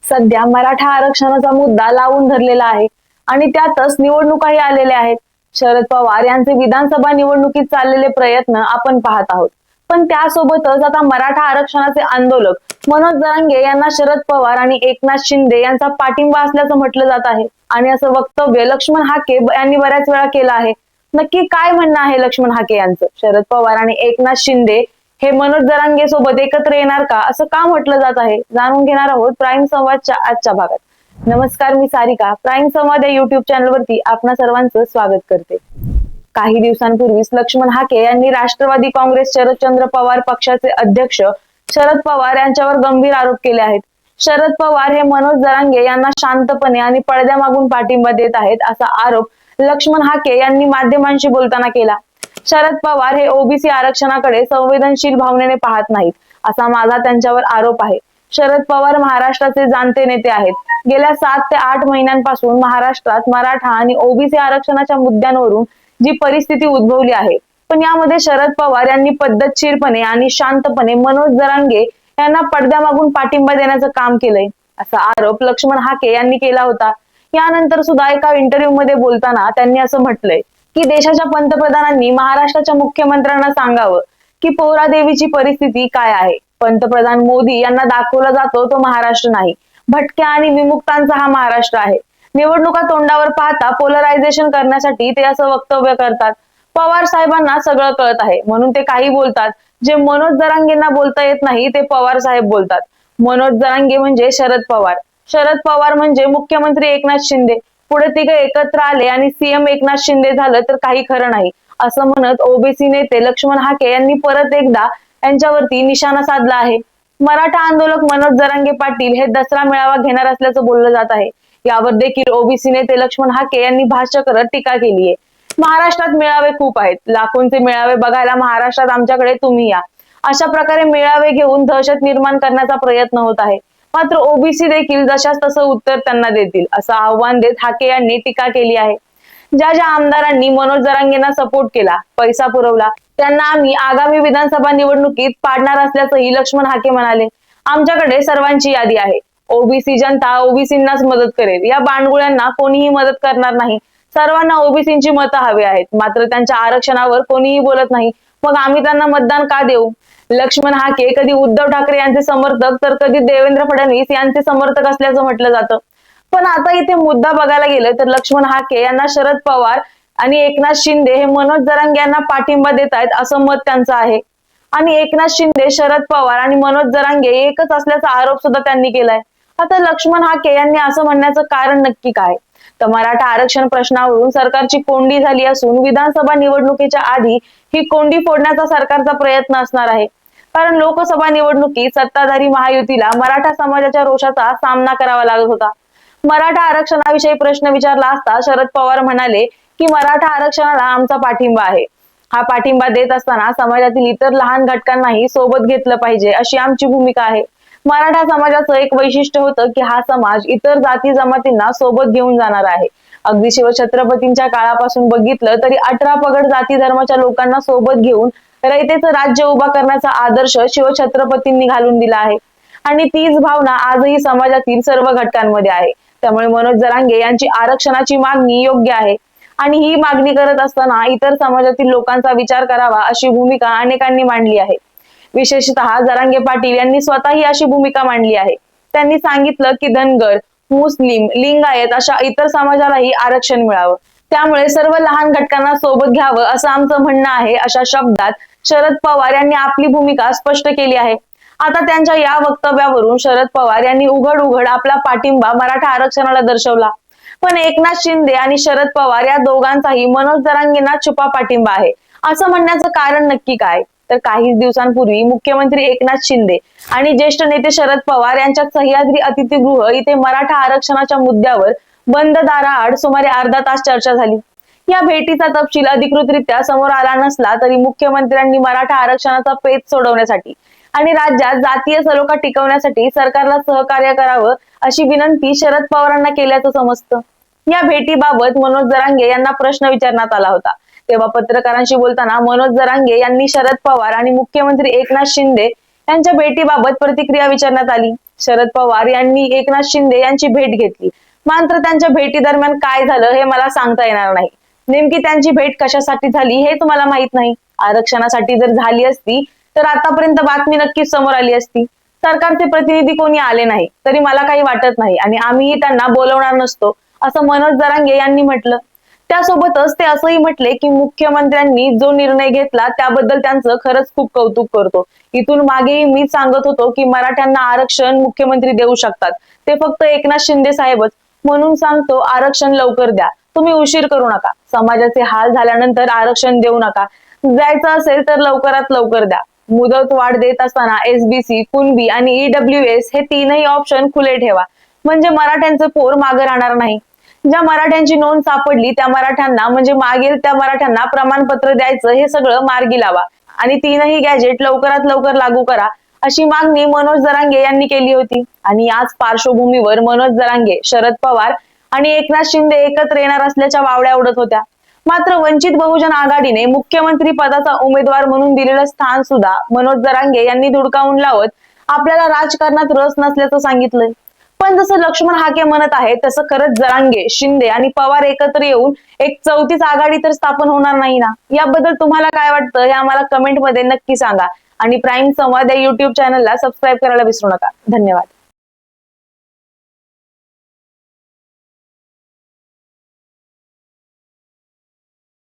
सध्या मराठा आरक्षणाचा मुद्दा लावून धरलेला आहे आणि त्यातच निवडणुकाही आलेल्या आहेत. शरद पवार यांचे विधानसभा निवडणुकीत चाललेले प्रयत्न आपण पाहत आहोत. पण त्यासोबतच आता मराठा आरक्षणाचे आंदोलक मनोज जरांगे यांना शरद पवार आणि एकनाथ शिंदे यांचा पाठिंबा असल्याचं म्हटलं जात आहे. आणि असं वक्तव्य लक्ष्मण हाके यांनी बऱ्याच वेळा केलं आहे. नक्की काय म्हणणं आहे लक्ष्मण हाके यांचं? शरद पवार आणि एकनाथ शिंदे हे मनोज जरांगे सोबत एकत्र येणार का, असं का म्हटलं जात आहे, जाणून घेणार आहोत प्राईम संवादच्या आजच्या भागात. नमस्कार, मी सारिका. प्राईम संवाद या युट्यूब चॅनलवरती आपणा सर्वांचं स्वागत करते. काही दिवसांपूर्वीच लक्ष्मण हाके यांनी राष्ट्रवादी काँग्रेस शरदचंद्र पवार पक्षाचे अध्यक्ष शरद पवार यांच्यावर गंभीर आरोप केले आहेत. शरद पवार हे मनोज जरांगे यांना शांतपणे आणि पडद्यामागून पाठिंबा देत आहेत, असा आरोप लक्ष्मण हाके यांनी माध्यमांशी बोलताना केला. शरद पवार हे ओबीसी आरक्षणाकडे संवेदनशील भावनेने पाहत नाहीत, असा माझा त्यांच्यावर आरोप आहे. शरद पवार महाराष्ट्राचे जाणते नेते आहेत. गेल्या 7 ते 8 महिन्यांपासून महाराष्ट्रात मराठा आणि ओबीसी आरक्षणाच्या मुद्द्यांवरून जी परिस्थिती उद्भवली आहे, पण यामध्ये शरद पवार यांनी पद्धतशीरपणे आणि शांतपणे मनोज जरांगे यांना पडद्यामागून पाठिंबा देण्याचं काम केलंय, असा आरोप लक्ष्मण हाके यांनी केला होता. यानंतर सुद्धा एका इंटरव्ह्यू मध्ये बोलताना त्यांनी असं म्हटलंय की देशाच्या पंतप्रधानांनी महाराष्ट्राच्या मुख्यमंत्र्यांना सांगावं की पोहरादेवीची परिस्थिती काय आहे. पंतप्रधान मोदी यांना दाखवला जातो तो महाराष्ट्र नाही, भटक्या आणि विमुक्तांचा हा महाराष्ट्र आहे. निवडणुका तोंडावर पाहता पोलरायझेशन करण्यासाठी ते असं वक्तव्य करतात. पवार साहेबांना सगळं कळत आहे म्हणून ते काही बोलतात. जे मनोज जरांगेंना बोलता येत नाही ते पवार साहेब बोलतात. मनोज जरांगे म्हणजे शरद पवार, शरद पवार म्हणजे मुख्यमंत्री एकनाथ शिंदे. पुढे तिघे एकत्र आले आणि सीएम एकनाथ शिंदे झालं तर काही खरं नाही, असं म्हणत ओबीसी नेते लक्ष्मण हाके यांनी परत एकदा यांच्यावरती निशाणा साधला आहे. मराठा आंदोलक मनोज जरांगे पाटील हे दसरा मेळावा घेणार असल्याचं बोललं जात आहे. यावर देखील ओबीसी नेते लक्ष्मण हाके यांनी भाष्य करत टीका केली आहे. महाराष्ट्रात मेळावे खूप आहेत, लाखोंचे मेळावे बघायला महाराष्ट्रात आमच्याकडे तुम्ही या. अशा प्रकारे मेळावे घेऊन दहशत निर्माण करण्याचा प्रयत्न होत आहे. मात्र ओबीसी देखील जशाच तसं उत्तर त्यांना देतील, असं आव्हान देत हाके यांनी टीका केली आहे. ज्या ज्या आमदारांनी मनोज जरांगेंना सपोर्ट केला, पैसा पुरवला, त्यांना आम्ही आगामी विधानसभा निवडणुकीत पाडणार असल्याचंही लक्ष्मण हाके म्हणाले. आमच्याकडे सर्वांची यादी आहे. ओबीसी जनता ओबीसींनाच मदत करेल. या बांडगुळ्यांना कोणीही मदत करणार नाही. सर्वांना ओबीसींची मतं हवी आहेत, मात्र त्यांच्या आरक्षणावर कोणीही बोलत नाही. मग आम्ही त्यांना मतदान का देऊ? लक्ष्मण हाके कधी उद्धव ठाकरे यांचे समर्थक तर कधी देवेंद्र फडणवीस यांचे समर्थक असल्याचं म्हटलं जातं. पण आता इथे मुद्दा बघायला गेलं तर लक्ष्मण हाके यांना शरद पवार आणि एकनाथ शिंदे हे मनोज जरांगे यांना पाठिंबा देत आहेत, असं मत त्यांचं आहे. आणि एकनाथ शिंदे, शरद पवार आणि मनोज जरांगे एकच असल्याचा आरोप सुद्धा त्यांनी केलाय. आता लक्ष्मण हाके यांनी असं म्हणण्याचं कारण नक्की काय? तर मराठा आरक्षण प्रश्नावरून सरकारची कोंडी झाली असून विधानसभा निवडणुकीच्या आधी ही कोंडी फोडण्याचा सरकारचा प्रयत्न असणार आहे. कारण लोकसभा निवडणुकीत सत्ताधारी महायुतीला मराठा समाजाच्या रोषाचा सामना करावा लागत होता. मराठा आरक्षणाविषयी प्रश्न विचारला असता शरद पवार म्हणाले की मराठा आरक्षणाला आमचा पाठिंबा आहे. हा पाठिंबा देत असताना समाजातील इतर लहान घटकांनाही सोबत घेतलं पाहिजे, अशी आमची भूमिका आहे. मराठा समाजाचं एक वैशिष्ट्य होतं की हा समाज इतर जाती जमातींना सोबत घेऊन जाणार आहे. अगदी शिवछत्रपतींच्या काळापासून बघितलं तरी 18 पगड जाती धर्माच्या लोकांना सोबत घेऊन रयतेचं राज्य उभा करण्याचा आदर्श शिवछत्रपतींनी घालून दिला आहे. आणि तीच भावना आजही समाजातील सर्व घटकांमध्ये आहे. त्यामुळे मनोज जरांगे यांची आरक्षणाची मागणी योग्य आहे. आणि ही मागणी करत असताना इतर समाजातील लोकांचा विचार करावा, अशी भूमिका अनेकांनी मांडली आहे. विशेषतः जरांगे पाटील यांनी स्वतःही अशी भूमिका मांडली आहे. त्यांनी सांगितलं की धनगर, मुस्लिम, लिंगायत अशा इतर समाजालाही आरक्षण मिळावं. त्यामुळे सर्व लहान घटकांना सोबत घ्यावं, असं आमचं म्हणणं आहे, अशा शब्दात शरद पवार यांनी आपली भूमिका स्पष्ट केली आहे. आता त्यांच्या या वक्तव्यावरून शरद पवार यांनी उघड उघड आपला पाठिंबा मराठा आरक्षणाला दर्शवला. पण एकनाथ शिंदे आणि शरद पवार या दोघांचाही मनोज जरांगेंना छुपा पाठिंबा आहे, असं म्हणण्याचं कारण नक्की काय? तर काही दिवसांपूर्वी मुख्यमंत्री एकनाथ शिंदे आणि ज्येष्ठ नेते शरद पवार यांच्यात सह्याद्री अतिथीगृह इथे मराठा आरक्षणाच्या मुद्द्यावर बंद दाराआड सुमारे अर्धा तास चर्चा झाली. या भेटीचा तपशील अधिकृतरित्या समोर आला नसला तरी मुख्यमंत्र्यांनी मराठा आरक्षणाचा पेच सोडवण्यासाठी आणि राज्यात जातीय सलोखा टिकवण्यासाठी सरकारला सहकार्य करावं, अशी विनंती शरद पवारांना केल्याचं समजतं. या भेटीबाबत मनोज जरांगे यांना प्रश्न विचारण्यात आला होता. तेव्हा पत्रकारांशी बोलताना मनोज जरांगे यांनी शरद पवार आणि मुख्यमंत्री एकनाथ शिंदे यांच्या भेटीबाबत प्रतिक्रिया विचारण्यात आली. शरद पवार यांनी एकनाथ शिंदे यांची भेट घेतली. मात्र त्यांच्या भेटी दरम्यान काय झालं हे मला सांगता येणार नाही. नेमकी त्यांची भेट कशासाठी झाली हेच मला माहित नाही. आरक्षणासाठी जर झाली असती तर आतापर्यंत बातमी नक्कीच समोर आली असती. सरकारचे प्रतिनिधी कोणी आले नाही तरी मला काही वाटत नाही आणि आम्हीही त्यांना बोलवणार नसतो असं मनोज जरांगे यांनी म्हटलं. त्यासोबतच ते असंही म्हटले की मुख्यमंत्र्यांनी जो निर्णय घेतला त्याबद्दल त्यांचं खरंच खूप कौतुक करतो. इथून मागेही मी सांगत होतो की मराठ्यांना आरक्षण मुख्यमंत्री देऊ शकतात, ते फक्त एकनाथ शिंदे साहेबच. म्हणून सांगतो, आरक्षण लवकर द्या, तुम्ही उशीर करू नका. समाजाचे हाल झाल्यानंतर आरक्षण देऊ नका. द्यायचं असेल तर लवकरात लवकर द्या. मुदत वाढ देत असताना एसबीसी, कुणबी आणि ईडब्ल्यूएस हे तीनही ऑप्शन खुले ठेवा, म्हणजे मराठ्यांचं पोर मागे राहणार नाही. ज्या मराठ्यांची नोंद सापडली त्या मराठ्यांना, म्हणजे मागेल त्या मराठ्यांना प्रमाणपत्र द्यायचं, हे सगळं मार्गी लावा आणि तीनही गॅजेट लवकरात लवकर लागू करा, अशी मागणी मनोज जरांगे यांनी केली होती. आणि याच पार्श्वभूमीवर मनोज जरांगे, शरद पवार आणि एकनाथ शिंदे एकत्र येणार असल्याच्या वावड्या उडत होत्या. मात्र वंचित बहुजन आघाडीने मुख्यमंत्री पदाचा उमेदवार म्हणून दिलेलं स्थान सुद्धा मनोज जरांगे यांनी धुडकावून लावत आपल्याला राजकारणात रस नसल्याचं सांगितलंय. पण जसं लक्ष्मण हाके म्हणत आहे तसं खरंच जरांगे, शिंदे आणि पवार एकत्र येऊन एक चौथीच आघाडी तर स्थापन होणार नाही ना? याबद्दल तुम्हाला काय वाटतं हे आम्हाला कमेंटमध्ये नक्की सांगा आणि प्राईम संवाद या युट्यूब चॅनलला सबस्क्राईब करायला विसरू नका. धन्यवाद.